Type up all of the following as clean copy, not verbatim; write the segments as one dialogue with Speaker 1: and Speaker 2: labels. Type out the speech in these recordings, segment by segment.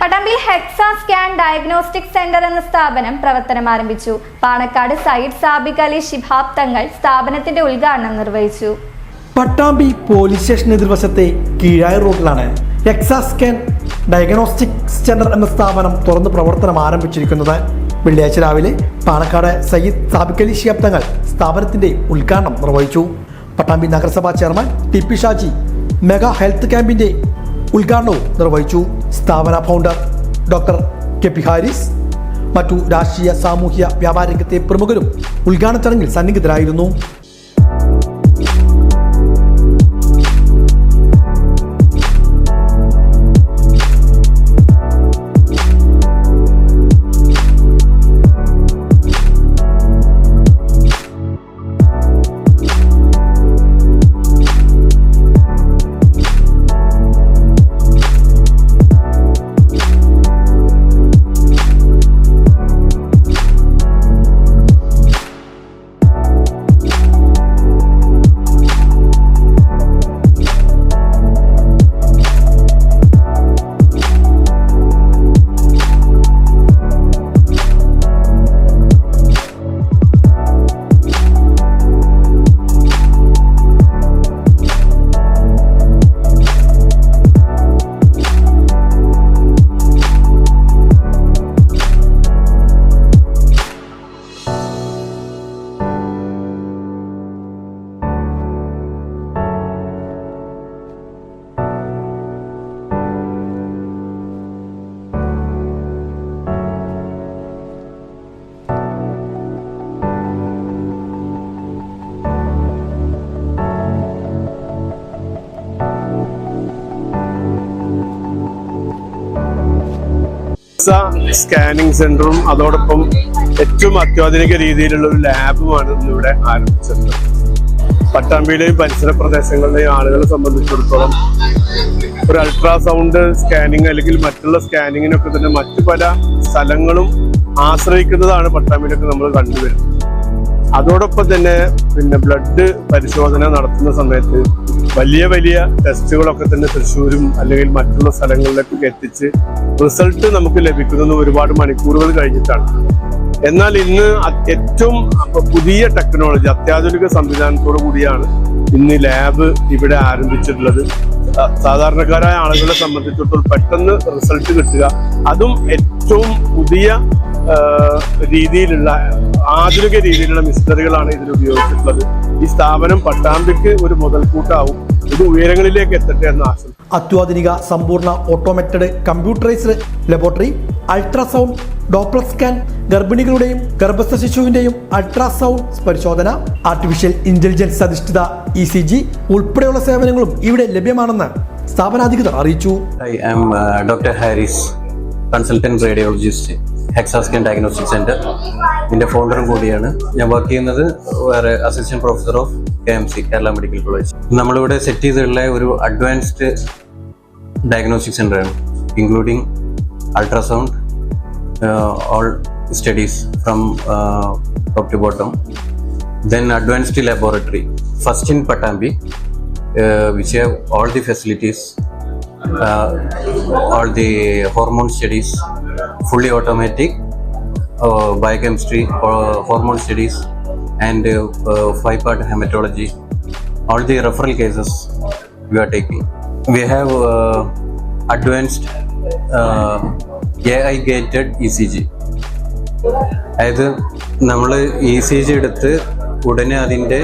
Speaker 1: പട്ടാമ്പിയിൽ ഹെക്സാസ്കാൻ diagnostic centre എന്ന സ്ഥാപനം പ്രവർത്തനം ആരംഭിച്ചു. പാണക്കാട് സയ്യിദ് സാബിക് അലി ശിഹാബ് തങ്ങൾ സ്ഥാപനത്തിന്റെ ഉദ്ഘാടനം നിർവഹിച്ചു.
Speaker 2: പട്ടാമ്പി പോലീസ് സ്റ്റേഷൻ എതിർവശത്തെ കീഴായ റോഡിലാണ് ഹെക്സാസ്കാൻ ഡയഗ്നോസ്റ്റിക് സെന്റർ എന്ന സ്ഥാപനം തുറന്ന് പ്രവർത്തനം ആരംഭിച്ചിരിക്കുന്നത്. വെള്ളിയാഴ്ച രാവിലെ പാണക്കാട് സയ്യിദ് സാബിക് അലി ശിഹാബ് തങ്ങൾ സ്ഥാപനത്തിന്റെ ഉദ്ഘാടനം നിർവഹിച്ചു. പട്ടാമ്പി നഗരസഭാ chairman TP. Shaji mega health ക്യാമ്പിന്റെ ഉദ്ഘാടനവും നിർവഹിച്ചു. സ്ഥാപന ഫൗണ്ടർ ഡോക്ടർ കെ.പി. ഹാരിസ്, മറ്റു രാഷ്ട്രീയ സാമൂഹ്യ വ്യാപാര രംഗത്തെ പ്രമുഖരും ഉദ്ഘാടന ചടങ്ങിൽ സന്നിഹിതരായിരുന്നു.
Speaker 3: സ്കാനിങ് സെന്ററും അതോടൊപ്പം ഏറ്റവും അത്യാധുനിക രീതിയിലുള്ള ഒരു ലാബുമാണ് ഇന്നിവിടെ ആരംഭിച്ചത്. പട്ടാമ്പിയിലെയും പരിസര പ്രദേശങ്ങളിലെയും ആളുകളെ സംബന്ധിച്ചിടത്തോളം ഒരു അൾട്രാസൗണ്ട് സ്കാനിങ് അല്ലെങ്കിൽ മറ്റുള്ള സ്കാനിങ്ങിനൊക്കെ തന്നെ മറ്റു പല സ്ഥലങ്ങളും ആശ്രയിക്കുന്നതാണ് പട്ടാമ്പിയിലൊക്കെ നമ്മൾ കണ്ടുവരുന്നത്. അതോടൊപ്പം തന്നെ ബ്ലഡ് പരിശോധന നടത്തുന്ന സമയത്ത് വലിയ വലിയ ടെസ്റ്റുകളൊക്കെ തന്നെ തൃശ്ശൂരും അല്ലെങ്കിൽ മറ്റുള്ള സ്ഥലങ്ങളിലേക്കൊക്കെ എത്തിച്ച് റിസൾട്ട് നമുക്ക് ലഭിക്കുന്നത് ഒരുപാട് മണിക്കൂറുകൾ കഴിഞ്ഞിട്ടാണ്. എന്നാൽ ഇന്ന് ഏറ്റവും പുതിയ ടെക്നോളജി, അത്യാധുനിക സംവിധാനത്തോടു കൂടിയാണ് ഇന്ന് ലാബ് ഇവിടെ ആരംഭിച്ചിട്ടുള്ളത്. സാധാരണക്കാരായ ആളുകളെ സംബന്ധിച്ചിടത്തോളം പെട്ടെന്ന് റിസൾട്ട് കിട്ടുക, അതും ഏറ്റവും പുതിയ രീതിയിലുള്ള ആധുനിക രീതിയിലുള്ള മിഷനറികളാണ് ഇതിൽ ഉപയോഗിച്ചിട്ടുള്ളത്. ഈ സ്ഥാപനം പട്ടാമ്പിക്ക് ഒരു മുതൽക്കൂട്ടാവും, ഇത് ഉയരങ്ങളിലേക്ക് എത്തട്ടെ എന്ന ആശയം.
Speaker 2: അത്യാധുനിക സമ്പൂർണ്ണ automated computerised laboratory, ultrasound, Doppler scan, ഗർഭിണികളുടെയും ഗർഭസ്ഥ ശിശുവിന്റെയും അൾട്രാസൗണ്ട് പരിശോധന, ആർട്ടിഫിഷ്യൽ ഇന്റലിജൻസ് അധിഷ്ഠിത ECG ഉൾപ്പെടെയുള്ള സേവനങ്ങളും ഇവിടെ ലഭ്യമാണെന്ന് സ്ഥാപനാധികൃതർ അറിയിച്ചു.
Speaker 4: I am Dr. Harris, consultant radiologist, Hexascan diagnostic centre. ഇതിന്റെ ഫൗണ്ടറും കൂടിയാണ്. ഞാൻ വർക്ക് ചെയ്യുന്നത് വേറെ assistant professor of KMC Kerala medical college. നമ്മളിവിടെ സെറ്റ് ചെയ്തിട്ടുള്ള ഒരു അഡ്വാൻസ്ഡ് ഡയഗ്നോസ്റ്റിക് സെന്ററാണ്, including ultrasound, all studies from top to bottom, then advanced laboratory, first in Patambi, which have all the facilities, all the hormone studies, fully automatic, biochemistry, hormone studies, and 5-part hematology. All the referral cases we are taking. We have advanced AI gated ECG. അതായത് നമ്മൾ ECG എടുത്ത് ഉടനെ അതിൻ്റെ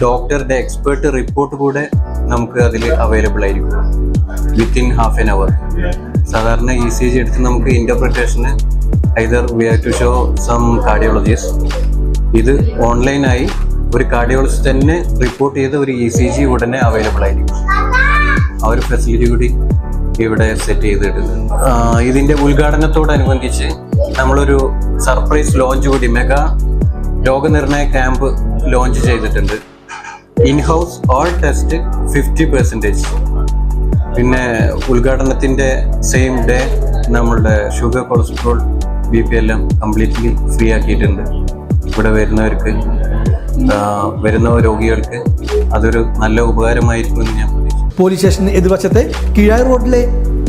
Speaker 4: ഡോക്ടറുടെ expert report കൂടെ നമുക്ക് അതിൽ available ആയിരിക്കും വിത്തിൻ ഹാഫ് ആൻ അവർ. സാധാരണ ECG എടുത്ത് നമുക്ക് ഇന്റർപ്രിറ്റേഷന് either we have to show some cardiologist. ഇത് ഓൺലൈനായി ഒരു കാർഡിയോളജിസ്റ്റ് തന്നെ റിപ്പോർട്ട് ചെയ്ത് ഒരു ECG ഉടനെ അവൈലബിൾ ആയിരിക്കും. ആ ഒരു ഫെസിലിറ്റി കൂടി ഇവിടെ സെറ്റ് ചെയ്തിട്ടുണ്ട്. ഇതിന്റെ ഉദ്ഘാടനത്തോടനുബന്ധിച്ച് നമ്മളൊരു സർപ്രൈസ് ലോഞ്ച് കൂടി, മെഗാ രോഗനിർണയ ക്യാമ്പ് ലോഞ്ച് ചെയ്തിട്ടുണ്ട്. In-house all test 50%. പിന്നെ ഉദ്ഘാടനത്തിന്റെ സെയിം ഡേ നമ്മളുടെ ഷുഗർ, കൊളസ്ട്രോൾ, BP എല്ലാം കംപ്ലീറ്റ്ലി ഫ്രീ ആക്കിയിട്ടുണ്ട്. ഇവിടെ വരുന്ന രോഗികൾക്ക് അതൊരു നല്ല ഉപകാരമായിരിക്കുമെന്ന് ഞാൻ പ്രതീക്ഷിക്കുന്നു.
Speaker 2: പോലീസ് സ്റ്റേഷന് എതിർവശത്തെ കീഴായ റോഡിലെ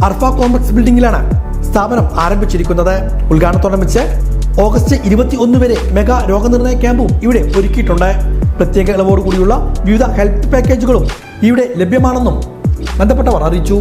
Speaker 2: അർഫ കോംപ്ലക്സ് ബിൽഡിംഗിലാണ് സ്ഥാപനം ആരംഭിച്ചിരിക്കുന്നത്. ഉദ്ഘാടനത്തോടനുബന്ധിച്ച് ഓഗസ്റ്റ് 21 വരെ മെഗാ രോഗനിർണയ ക്യാമ്പും ഇവിടെ ഒരുക്കിയിട്ടുണ്ട്. പ്രത്യേക ഇളവോടുകൂടിയുള്ള വിവിധ ഹെൽത്ത് പാക്കേജുകളും ഇവിടെ ലഭ്യമാണെന്നും ബന്ധപ്പെട്ടവർ അറിയിച്ചു.